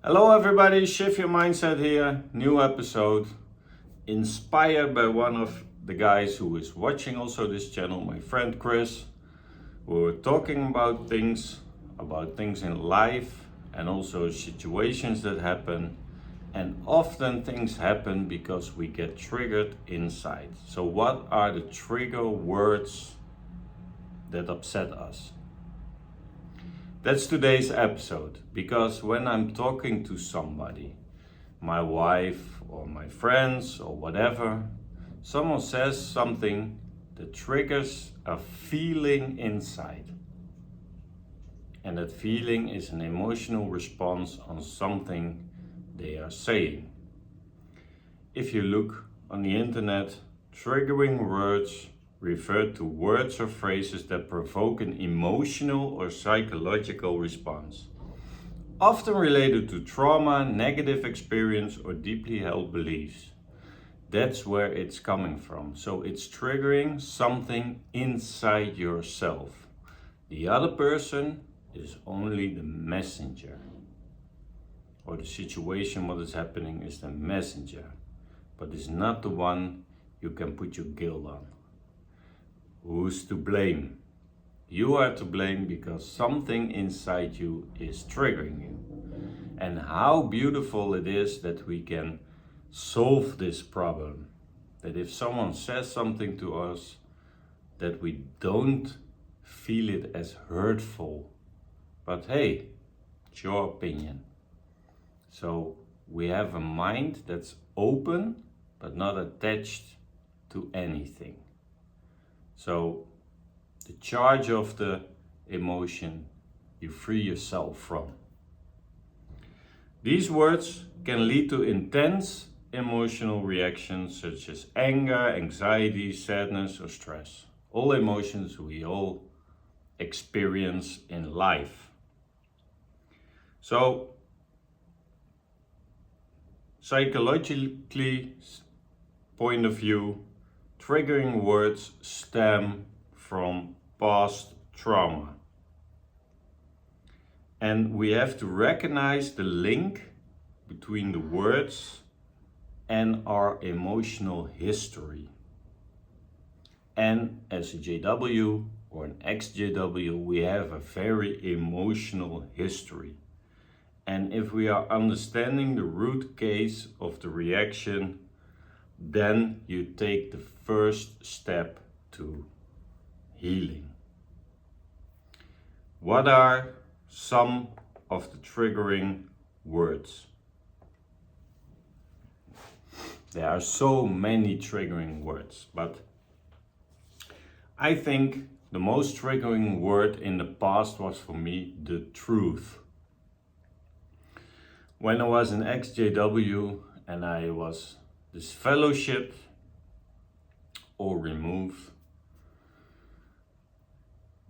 Hello everybody, Shift Your Mindset here, new episode, inspired by one of the guys who is watching also this channel, my friend Chris. We were talking about things in life and also situations that happen, and often things happen because we get triggered inside. So what are the trigger words that upset us? That's today's episode, because when I'm talking to somebody, my wife or my friends or whatever, someone says something that triggers a feeling inside. And that feeling is an emotional response on something they are saying. If you look on the internet, triggering words refer to words or phrases that provoke an emotional or psychological response, often related to trauma, negative experience, or deeply held beliefs. That's where it's coming from. So it's triggering something inside yourself. The other person is only the messenger, or the situation, what is happening, is the messenger, but it's not the one you can put your guilt on. Who's to blame? You are to blame because something inside you is triggering you. And how beautiful it is that we can solve this problem. That if someone says something to us, that we don't feel it as hurtful. But hey, it's your opinion. So we have a mind that's open but not attached to anything. So the charge of the emotion you free yourself from. These words can lead to intense emotional reactions such as anger, anxiety, sadness, or stress. All emotions we all experience in life. So psychologically point of view, triggering words stem from past trauma. And we have to recognize the link between the words and our emotional history. And as a JW or an ex-JW, we have a very emotional history. And if we are understanding the root cause of the reaction, then you take the first step to healing. What are some of the triggering words? There are so many triggering words, but I think the most triggering word in the past was for me the truth. When I was an ex-JW and I was disfellowshipped or removed,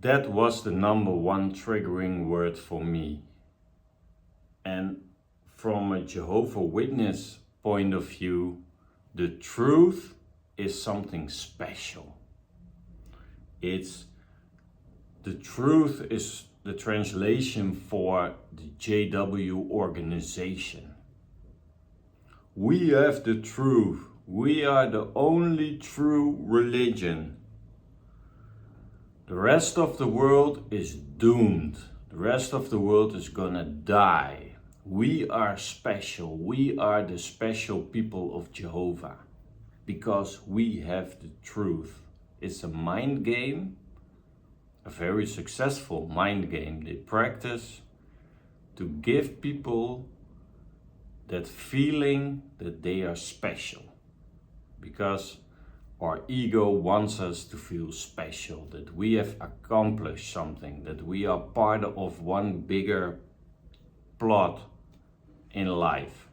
that was the number one triggering word for me. And from a Jehovah's Witness point of view, the truth is something special. The truth is the translation for the JW organization. We have the truth. We are the only true religion. The rest of the world is doomed. The rest of the world is gonna die. We are special. We are the special people of Jehovah because we have the truth. It's a mind game, a very successful mind game they practice to give people that feeling that they are special, because our ego wants us to feel special, that we have accomplished something, that we are part of one bigger plot in life.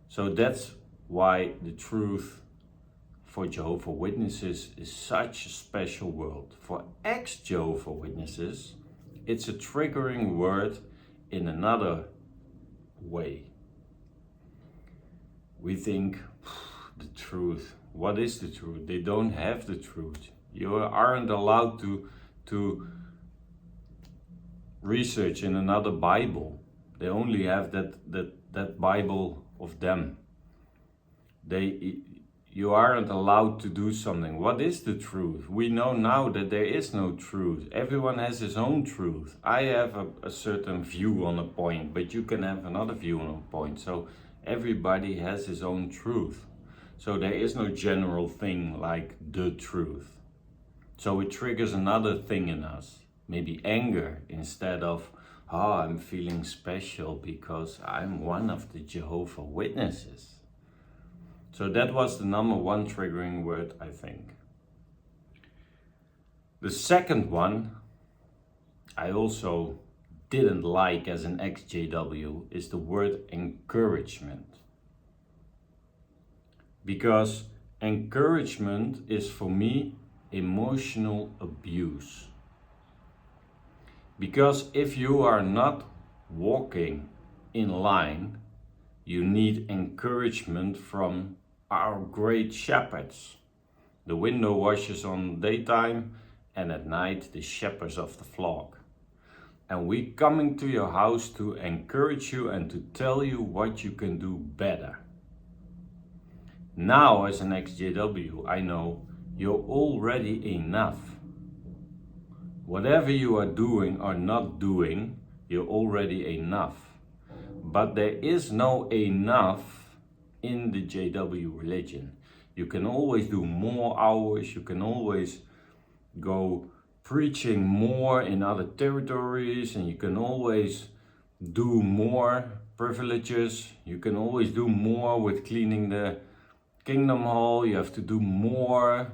So that's why the truth for Jehovah's Witnesses is such a special word. For ex-Jehovah's Witnesses, it's a triggering word in another way. We think, the truth. What is the truth? They don't have the truth. You aren't allowed to research in another Bible. They only have that Bible of them. You aren't allowed to do something. What is the truth? We know now that there is no truth. Everyone has his own truth. I have a certain view on a point, but you can have another view on a point. So everybody has his own truth. So there is no general thing like the truth. So it triggers another thing in us, maybe anger, instead of, oh, I'm feeling special because I'm one of the Jehovah's Witnesses. So that was the number one triggering word, I think. The second one I also didn't like as an ex-JW is the word encouragement. Because encouragement is for me emotional abuse. Because if you are not walking in line, you need encouragement from our great shepherds. The window washers on daytime and at night the shepherds of the flock. And we coming to your house to encourage you and to tell you what you can do better. Now as an ex-JW, I know you're already enough. Whatever you are doing or not doing, you're already enough. But there is no enough in the JW religion. You can always do more hours, you can always go preaching more in other territories, and you can always do more privileges. You can always do more with cleaning the Kingdom Hall. You have to do more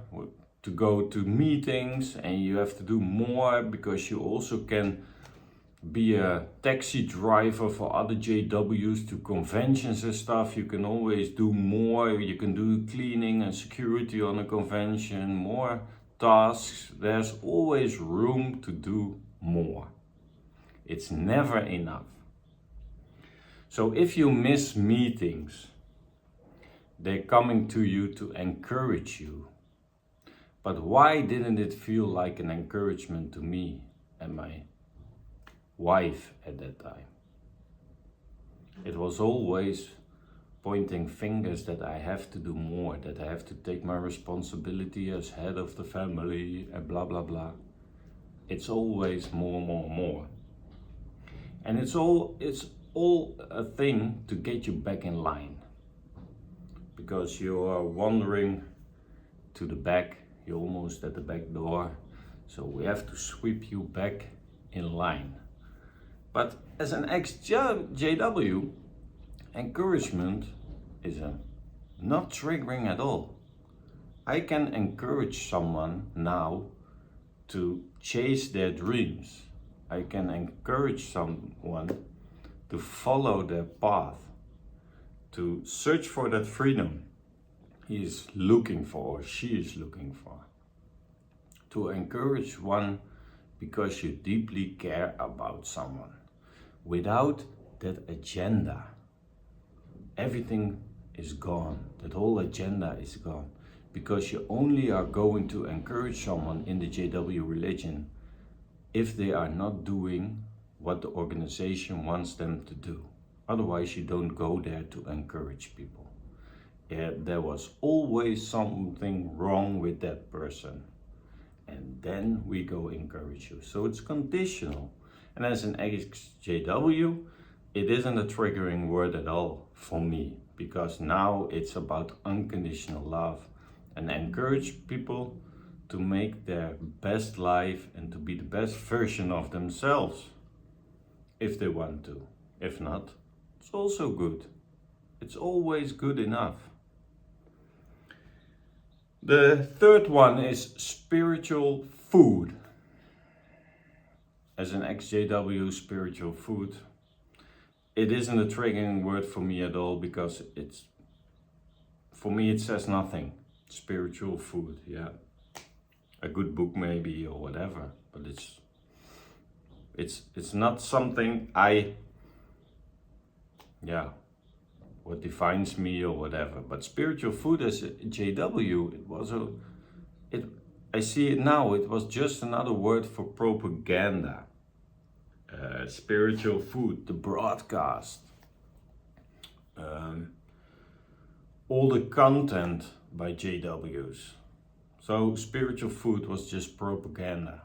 to go to meetings, and you have to do more because you also can be a taxi driver for other JWs to conventions and stuff. You can always do more. You can do cleaning and security on a convention, more tasks. There's always room to do more. It's never enough. So if you miss meetings, they're coming to you to encourage you. But why didn't it feel like an encouragement to me and my wife at that time? It was always pointing fingers that I have to do more, that I have to take my responsibility as head of the family and blah blah blah. It's always more. And it's all a thing to get you back in line. Because you are wandering to the back, you're almost at the back door, so we have to sweep you back in line. But as an ex-JW, encouragement is not triggering at all. I can encourage someone now to chase their dreams. I can encourage someone to follow their path, to search for that freedom he is looking for or she is looking for. To encourage one because you deeply care about someone. Without that agenda, everything is gone. That whole agenda is gone. Because you only are going to encourage someone in the JW religion if they are not doing what the organization wants them to do. Otherwise, you don't go there to encourage people. There was always something wrong with that person. And then we go encourage you. So it's conditional. And as an ex-JW, it isn't a triggering word at all for me. Because now it's about unconditional love. And encourage people to make their best life and to be the best version of themselves. If they want to. If not, it's also good. It's always good enough. The third one is spiritual food. As an ex-JW, spiritual food, it isn't a triggering word for me at all because for me it says nothing. Spiritual food, yeah. A good book maybe or whatever, but it's not something what defines me or whatever. But spiritual food as a JW, I see it now, it was just another word for propaganda. spiritual food, the broadcast, all the content by JWs. So spiritual food was just propaganda,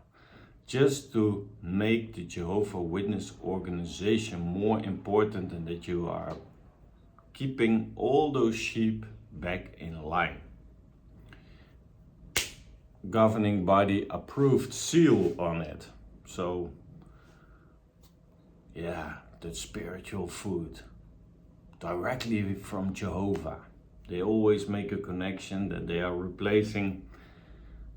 just to make the Jehovah's Witness organization more important, and that you are keeping all those sheep back in line. Governing body approved seal on it. So yeah, that spiritual food directly from Jehovah. They always make a connection that they are replacing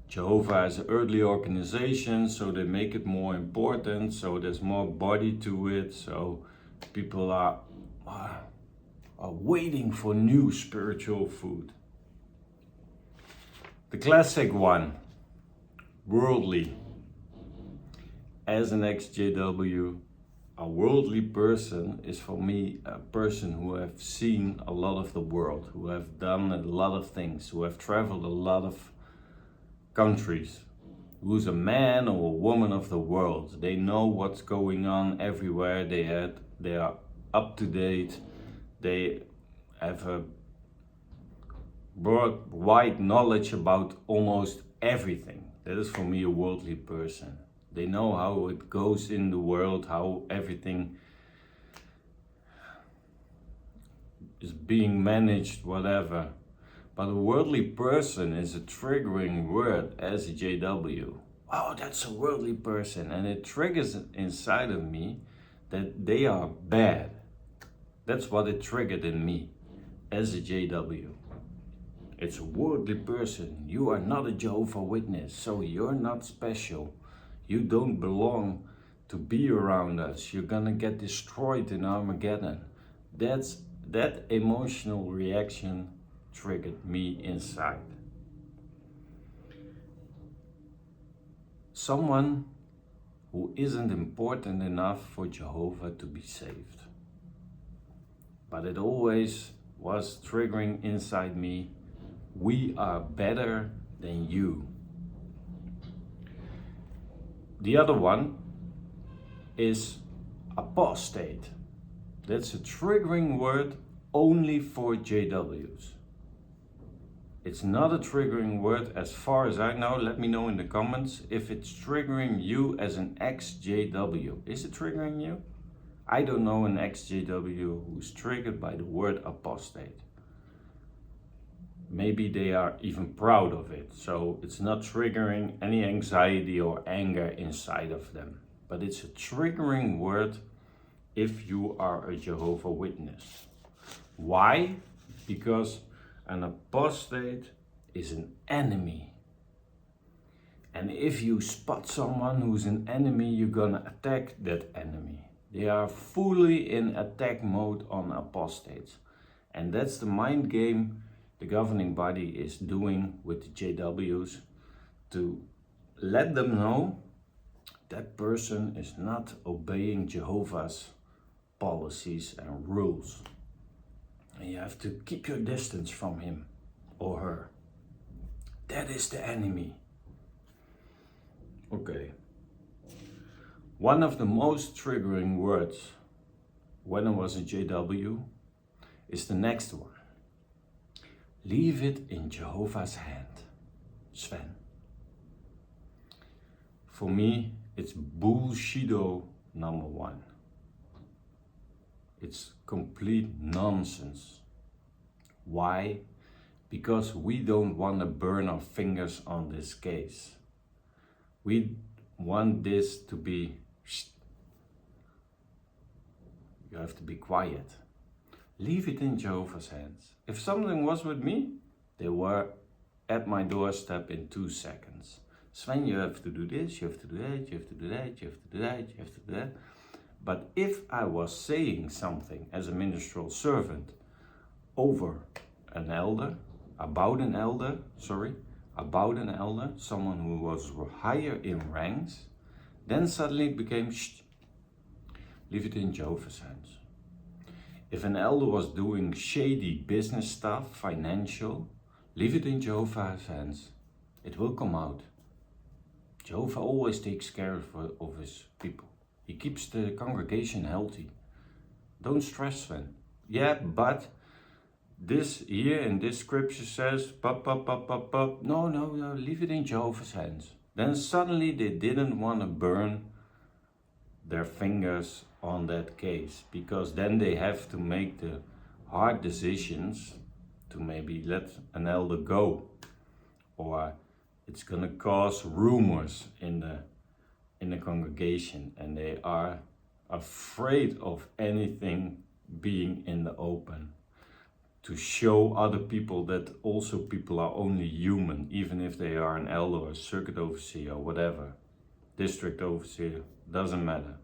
Jehovah as an earthly organization, so they make it more important, so there's more body to it, so people are waiting for new spiritual food. The classic one, worldly. As an ex-JW, a worldly person is for me a person who have seen a lot of the world, who have done a lot of things, who have traveled a lot of countries, who's a man or a woman of the world. They know what's going on everywhere. They are up to date. They have a broad, wide knowledge about almost everything. That is for me a worldly person. They know how it goes in the world, how everything is being managed, whatever. But a worldly person is a triggering word as a JW. Oh, that's a worldly person. And it triggers inside of me that they are bad. That's what it triggered in me as a JW. It's a worldly person. You are not a Jehovah's Witness, so you're not special. You don't belong to be around us. You're gonna get destroyed in Armageddon. That emotional reaction triggered me inside. Someone who isn't important enough for Jehovah to be saved. But it always was triggering inside me, we are better than you. The other one is apostate. That's a triggering word only for JWs. It's not a triggering word as far as I know. Let me know in the comments if it's triggering you as an ex-JW. Is it triggering you? I don't know an ex-JW who's triggered by the word apostate. Maybe they are even proud of it, so it's not triggering any anxiety or anger inside of them. But it's a triggering word if you are a Jehovah's Witness. Why? Because an apostate is an enemy. And if you spot someone who's an enemy, you're gonna attack that enemy. They are fully in attack mode on apostates. And that's the mind game the governing body is doing with the JWs, to let them know that person is not obeying Jehovah's policies and rules. And you have to keep your distance from him or her. That is the enemy. Okay. One of the most triggering words when I was a JW is the next one. Leave it in Jehovah's hand. Sven. For me, it's bullshido number one. It's complete nonsense. Why? Because we don't want to burn our fingers on this case. We want this to be, you have to be quiet. Leave it in Jehovah's hands. If something was with me, they were at my doorstep in 2 seconds. Sven, you have to do this, you have to do that, you have to do that, you have to do that, you have to do that. But if I was saying something as a ministerial servant over an elder, about an elder, someone who was higher in ranks, then suddenly it became, leave it in Jehovah's hands. If an elder was doing shady business stuff, financial, leave it in Jehovah's hands. It will come out. Jehovah always takes care of his people. He keeps the congregation healthy. Don't stress, Sven. Yeah, but this here in this scripture says, no, leave it in Jehovah's hands. Then suddenly they didn't want to burn their fingers on that case, because then they have to make the hard decisions to maybe let an elder go, or it's gonna cause rumors in the congregation, and they are afraid of anything being in the open, to show other people that also people are only human, even if they are an elder or circuit overseer or whatever, district overseer, doesn't matter.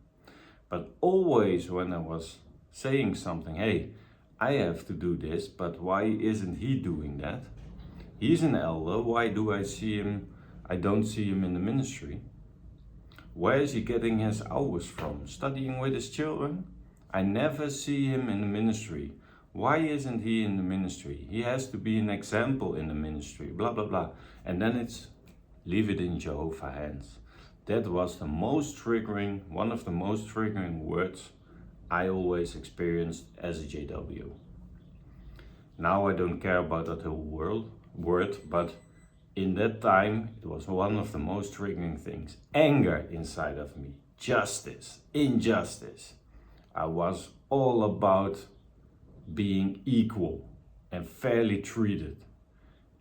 But always when I was saying something, hey, I have to do this, but why isn't he doing that? He's an elder, why do I see him? I don't see him in the ministry. Where is he getting his hours from? Studying with his children? I never see him in the ministry. Why isn't he in the ministry? He has to be an example in the ministry, blah, blah, blah. And then it's, leave it in Jehovah's hands. That was the most triggering, one of the most triggering words I always experienced as a JW. Now I don't care about that whole word, but in that time it was one of the most triggering things. Anger inside of me, justice, injustice. I was all about being equal and fairly treated.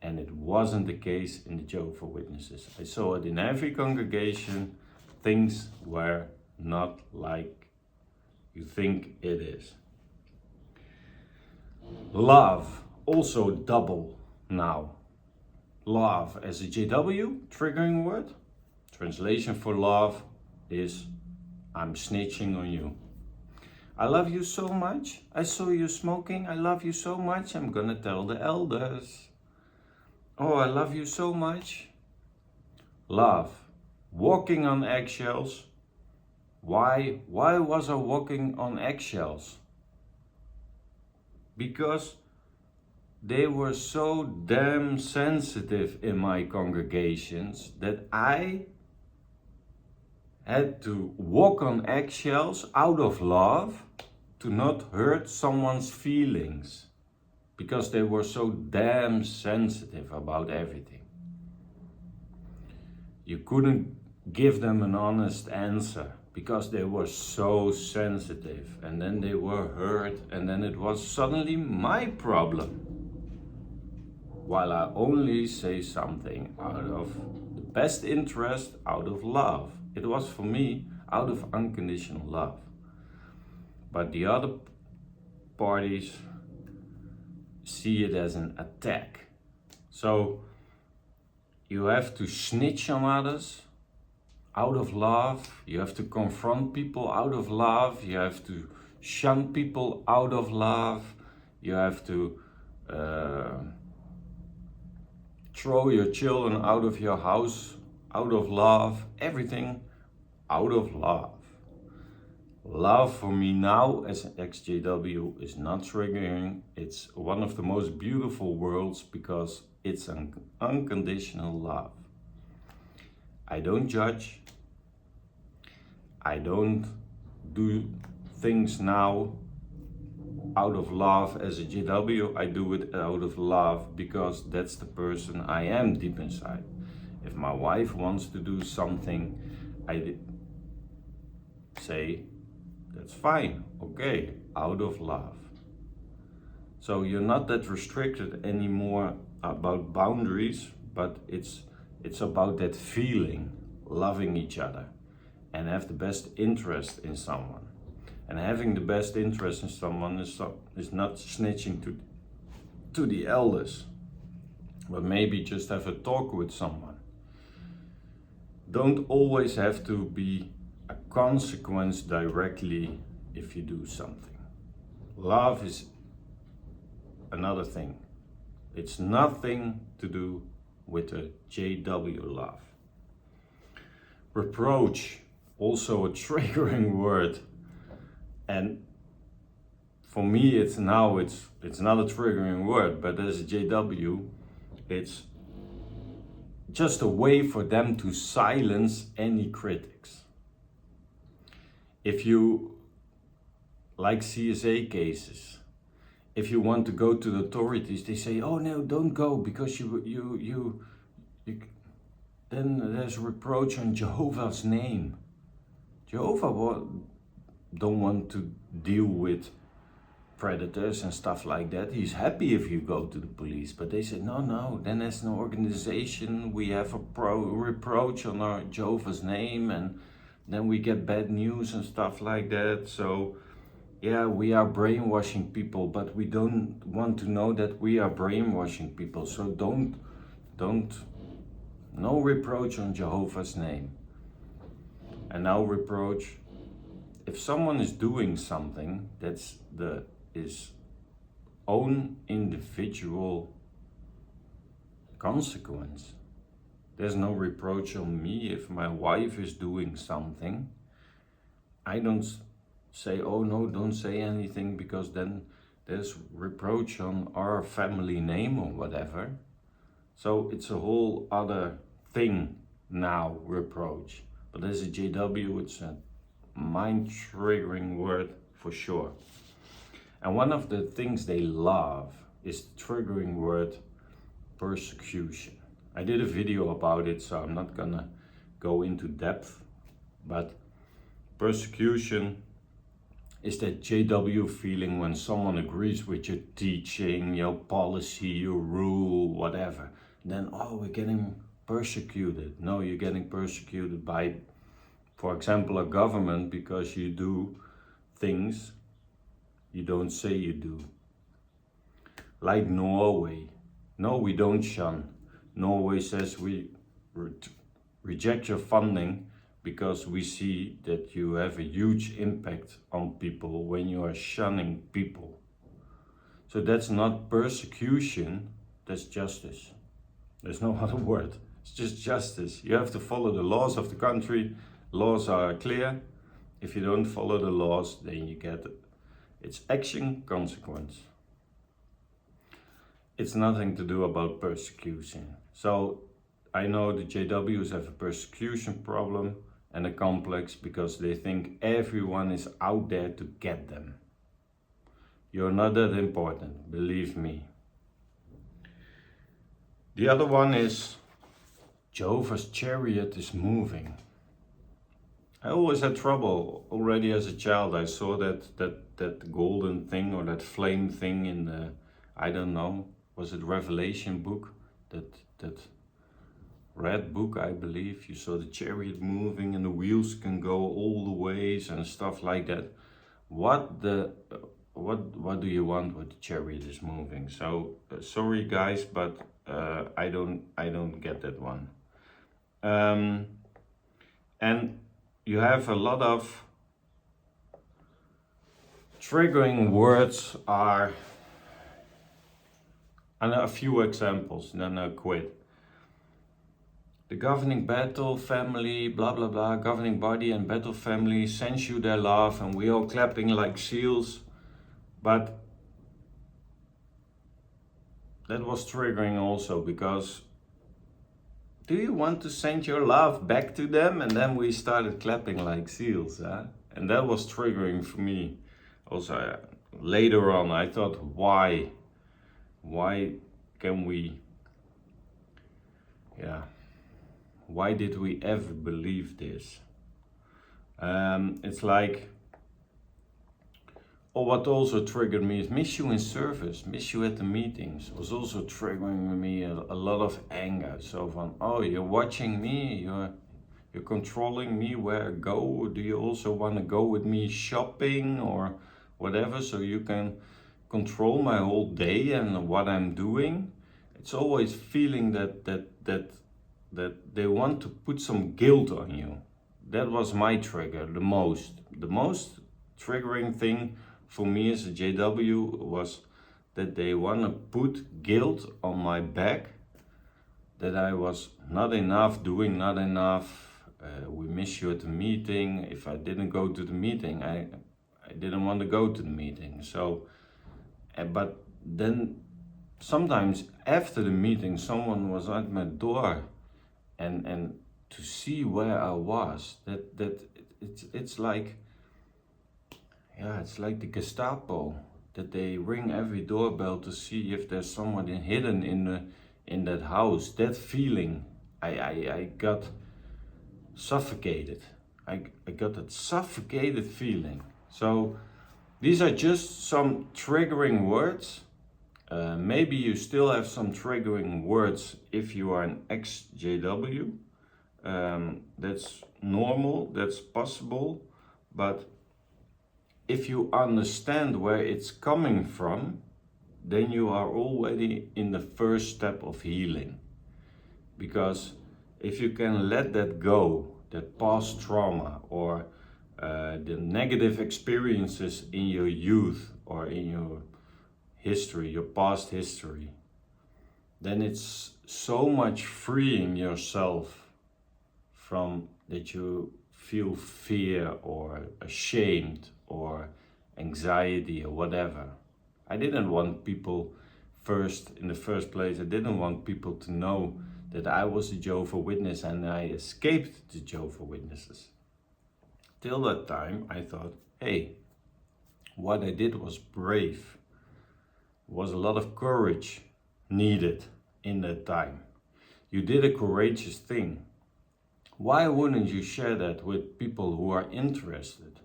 And it wasn't the case in the Jehovah's Witnesses. I saw it in every congregation. Things were not like you think it is. Love, also double now. Love as a JW, triggering word. Translation for love is, I'm snitching on you. I love you so much. I saw you smoking. I love you so much. I'm gonna tell the elders. Oh, I love you so much. Love. Walking on eggshells. Why was I walking on eggshells? Because they were so damn sensitive in my congregations that I had to walk on eggshells out of love to not hurt someone's feelings, because they were so damn sensitive about everything. You couldn't give them an honest answer because they were so sensitive, and then they were hurt, and then it was suddenly my problem. While I only say something out of the best interest, out of love. It was for me out of unconditional love. But the other parties see it as an attack. So you have to snitch on others out of love. You have to confront people out of love. You have to shun people out of love. You have to throw your children out of your house out of love. Everything out of love. Love for me now as an ex-JW is not triggering. It's one of the most beautiful worlds because it's an unconditional love. I don't judge. I don't do things now out of love as a JW. I do it out of love because that's the person I am deep inside. If my wife wants to do something, I say, that's fine, okay, out of love. So you're not that restricted anymore about boundaries, but it's about that feeling, loving each other, and have the best interest in someone. And having the best interest in someone is not snitching to the elders, but maybe just have a talk with someone. Don't always have to be a consequence directly if you do something. Love is another thing. It's nothing to do with a JW love. Reproach, also a triggering word. And for me, it's not a triggering word, but as a JW, it's just a way for them to silence any critics. If you, like CSA cases, if you want to go to the authorities, they say, "Oh no, don't go because you then there's reproach on Jehovah's name." Jehovah don't want to deal with predators and stuff like that. He's happy if you go to the police, but they said, no, then as an organization we have a reproach on our Jehovah's name, and then we get bad news and stuff like that. So yeah, we are brainwashing people, but we don't want to know that we are brainwashing people. So don't, no reproach on Jehovah's name. And now reproach, if someone is doing something that's his own individual consequence. There's no reproach on me if my wife is doing something. I don't say, "Oh no, don't say anything," because then there's reproach on our family name or whatever. So it's a whole other thing now, reproach. But as a JW, it's a mind-triggering word for sure. And one of the things they love is the triggering word persecution. I did a video about it, so I'm not gonna go into depth, but persecution is that JW feeling when someone agrees with your teaching, your policy, your rule, whatever. Then, oh, we're getting persecuted. No, you're getting persecuted by, for example, a government because you do things you don't say you do. Like Norway. No, we don't shun. Norway says we reject your funding because we see that you have a huge impact on people when you are shunning people. So that's not persecution, that's justice. There's no other word. It's just justice. You have to follow the laws of the country. Laws are clear. If you don't follow the laws, then you get it. It's action, consequence. It's nothing to do about persecution. So I know the JWs have a persecution problem and a complex because they think everyone is out there to get them. You're not that important, believe me. The other one is Jehovah's chariot is moving. I always had trouble already as a child. I saw that golden thing or that flame thing in the, I don't know, was it Revelation book? That red book, I believe. You saw the chariot moving and the wheels can go all the ways and stuff like that. What do you want with the chariot is moving? So sorry guys, but I don't get that one. And you have a lot of triggering words are, and a few examples, and then I'll quit. The governing battle family, blah blah blah, governing body and battle family sends you their love, and we all clapping like seals. But that was triggering also, because do you want to send your love back to them? And then we started clapping like seals, huh? And that was triggering for me. Also, later on, I thought, why can we, why did we ever believe this? It's like, what also triggered me is miss you in service, miss you at the meetings, was also triggering me a lot of anger. So from, oh, you're watching me, you're controlling me where I go. Do you also want to go with me shopping or whatever, so you can control my whole day and what I'm doing? It's always feeling that they want to put some guilt on you. That was my trigger the most triggering thing for me as a JW was that they want to put guilt on my back, that I was not enough, doing not enough. We miss you at the meeting. If I didn't go to the meeting, I didn't want to go to the meeting. So, but then sometimes after the meeting, someone was at my door, and to see where I was, it's like yeah, it's like the Gestapo, that they ring every doorbell to see if there's someone hidden in that house. That feeling, I got suffocated. I got that suffocated feeling. So these are just some triggering words. Maybe you still have some triggering words if you are an ex-JW. That's normal, that's possible, but if you understand where it's coming from, then you are already in the first step of healing. Because if you can let that go, that past trauma or the negative experiences in your youth or in your history, your past history, then it's so much freeing yourself from that you feel fear or ashamed or anxiety or whatever. I didn't want people in the first place, I didn't want people to know that I was a Jehovah's Witness and I escaped the Jehovah's Witnesses. Till that time, I thought, hey, what I did was brave. Was a lot of courage needed in that time. You did a courageous thing. Why wouldn't you share that with people who are interested,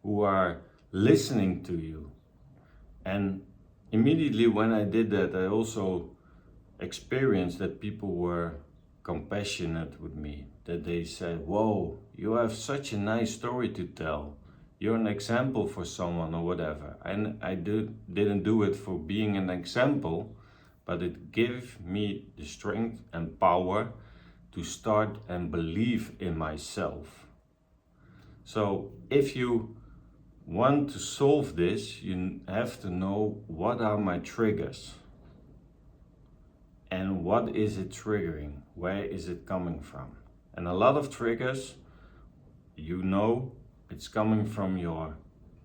who are listening to you? And immediately when I did that, I also experienced that people were compassionate with me, that they said, whoa, you have such a nice story to tell. You're an example for someone or whatever. And I didn't do it for being an example, but it gave me the strength and power to start and believe in myself. So if you want to solve this, you have to know what are my triggers and what is it triggering, where is it coming from. And a lot of triggers, you know, it's coming from your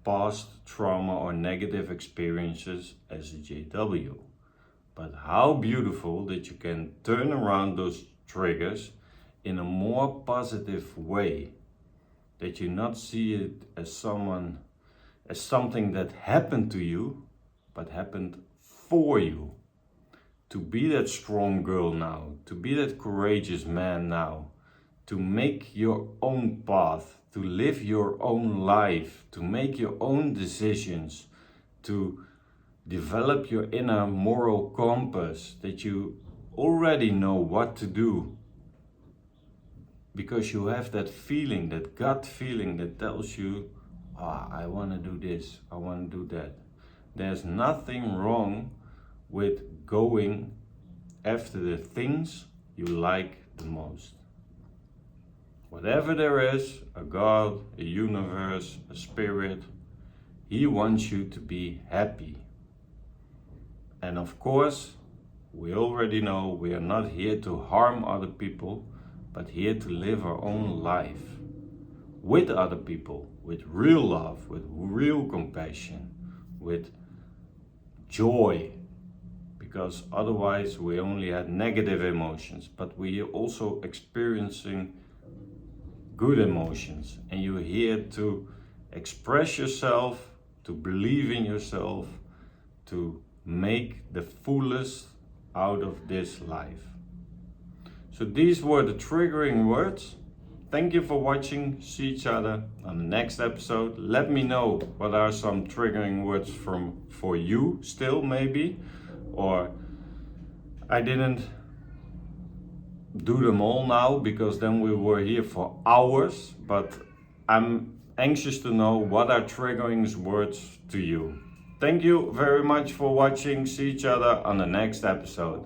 past trauma or negative experiences as a JW. But how beautiful that you can turn around those triggers in a more positive way, that you not see it as something that happened to you, but happened for you. To be that strong girl now, to be that courageous man now, to make your own path, to live your own life, to make your own decisions, to develop your inner moral compass, that you already know what to do. Because you have that feeling, that gut feeling that tells you, I want to do this, I want to do that. There's nothing wrong with going after the things you like the most. Whatever there is, a God, a universe, a spirit, He wants you to be happy. And of course, we already know we are not here to harm other people, but here to live our own life with other people, with real love, with real compassion, with joy. Because otherwise we only had negative emotions, but we are also experiencing good emotions, and you're here to express yourself, to believe in yourself, to make the fullest out of this life. So these were the triggering words. Thank you for watching. See each other on the next episode. Let me know what are some triggering words for you still, maybe, or I didn't do them all now because then we were here for hours, but I'm anxious to know what are triggering words to you. Thank you very much for watching. See each other on the next episode.